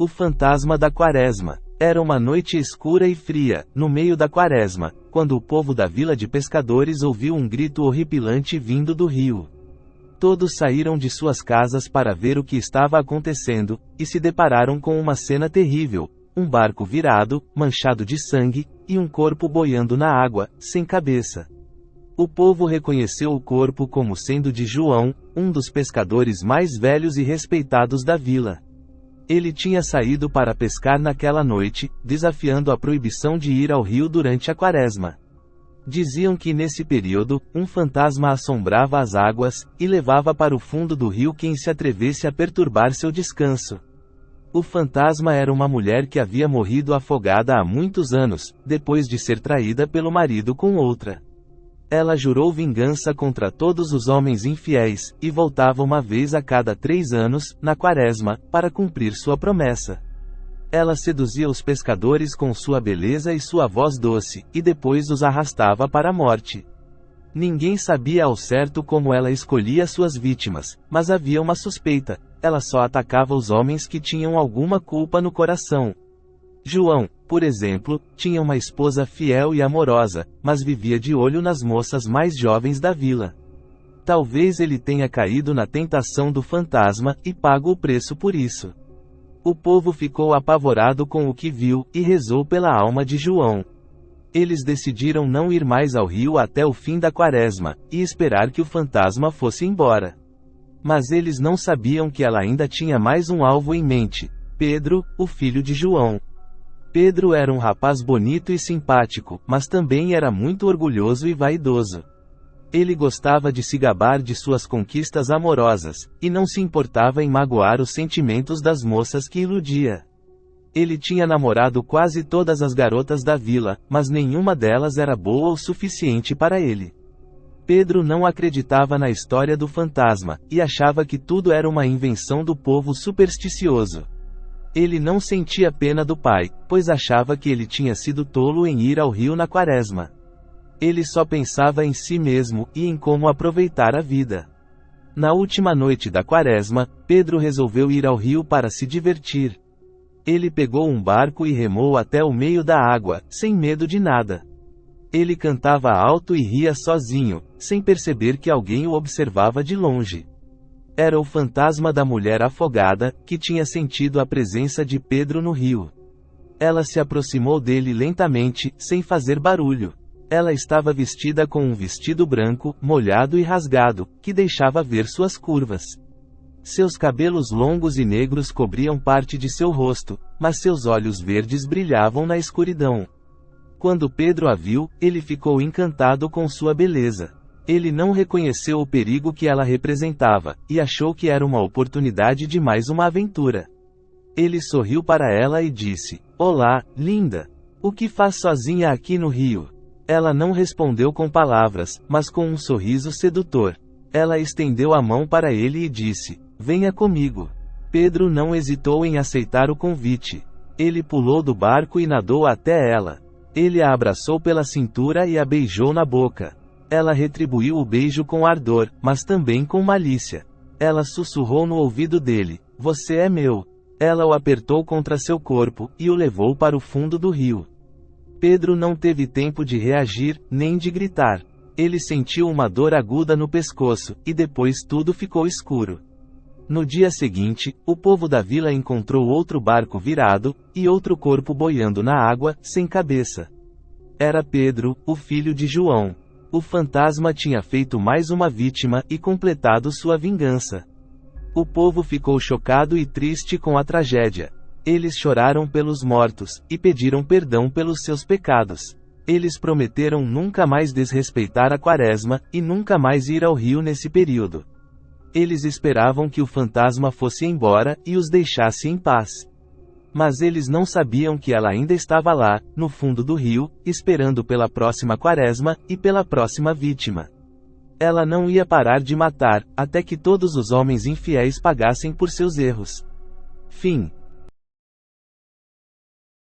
O fantasma da Quaresma. Era uma noite escura e fria, no meio da Quaresma, quando o povo da vila de pescadores ouviu um grito horripilante vindo do rio. Todos saíram de suas casas para ver o que estava acontecendo, e se depararam com uma cena terrível: um barco virado, manchado de sangue, e um corpo boiando na água, sem cabeça. O povo reconheceu o corpo como sendo de João, um dos pescadores mais velhos e respeitados da vila. Ele tinha saído para pescar naquela noite, desafiando a proibição de ir ao rio durante a Quaresma. Diziam que nesse período, um fantasma assombrava as águas, e levava para o fundo do rio quem se atrevesse a perturbar seu descanso. O fantasma era uma mulher que havia morrido afogada há muitos anos, depois de ser traída pelo marido com outra. Ela jurou vingança contra todos os homens infiéis, e voltava uma vez a cada 3 anos, na Quaresma, para cumprir sua promessa. Ela seduzia os pescadores com sua beleza e sua voz doce, e depois os arrastava para a morte. Ninguém sabia ao certo como ela escolhia suas vítimas, mas havia uma suspeita: ela só atacava os homens que tinham alguma culpa no coração. João, por exemplo, tinha uma esposa fiel e amorosa, mas vivia de olho nas moças mais jovens da vila. Talvez ele tenha caído na tentação do fantasma, e pago o preço por isso. O povo ficou apavorado com o que viu, e rezou pela alma de João. Eles decidiram não ir mais ao rio até o fim da Quaresma, e esperar que o fantasma fosse embora. Mas eles não sabiam que ela ainda tinha mais um alvo em mente: Pedro, o filho de João. Pedro era um rapaz bonito e simpático, mas também era muito orgulhoso e vaidoso. Ele gostava de se gabar de suas conquistas amorosas, e não se importava em magoar os sentimentos das moças que iludia. Ele tinha namorado quase todas as garotas da vila, mas nenhuma delas era boa o suficiente para ele. Pedro não acreditava na história do fantasma, e achava que tudo era uma invenção do povo supersticioso. Ele não sentia pena do pai, pois achava que ele tinha sido tolo em ir ao rio na Quaresma. Ele só pensava em si mesmo, e em como aproveitar a vida. Na última noite da Quaresma, Pedro resolveu ir ao rio para se divertir. Ele pegou um barco e remou até o meio da água, sem medo de nada. Ele cantava alto e ria sozinho, sem perceber que alguém o observava de longe. Era o fantasma da mulher afogada, que tinha sentido a presença de Pedro no rio. Ela se aproximou dele lentamente, sem fazer barulho. Ela estava vestida com um vestido branco, molhado e rasgado, que deixava ver suas curvas. Seus cabelos longos e negros cobriam parte de seu rosto, mas seus olhos verdes brilhavam na escuridão. Quando Pedro a viu, ele ficou encantado com sua beleza. Ele não reconheceu o perigo que ela representava, e achou que era uma oportunidade de mais uma aventura. Ele sorriu para ela e disse: "Olá, linda! O que faz sozinha aqui no rio?" Ela não respondeu com palavras, mas com um sorriso sedutor. Ela estendeu a mão para ele e disse: "Venha comigo." Pedro não hesitou em aceitar o convite. Ele pulou do barco e nadou até ela. Ele a abraçou pela cintura e a beijou na boca. Ela retribuiu o beijo com ardor, mas também com malícia. Ela sussurrou no ouvido dele: "Você é meu." Ela o apertou contra seu corpo, e o levou para o fundo do rio. Pedro não teve tempo de reagir, nem de gritar. Ele sentiu uma dor aguda no pescoço, e depois tudo ficou escuro. No dia seguinte, o povo da vila encontrou outro barco virado, e outro corpo boiando na água, sem cabeça. Era Pedro, o filho de João. O fantasma tinha feito mais uma vítima, e completado sua vingança. O povo ficou chocado e triste com a tragédia. Eles choraram pelos mortos, e pediram perdão pelos seus pecados. Eles prometeram nunca mais desrespeitar a Quaresma, e nunca mais ir ao rio nesse período. Eles esperavam que o fantasma fosse embora, e os deixasse em paz. Mas eles não sabiam que ela ainda estava lá, no fundo do rio, esperando pela próxima Quaresma, e pela próxima vítima. Ela não ia parar de matar, até que todos os homens infiéis pagassem por seus erros. Fim.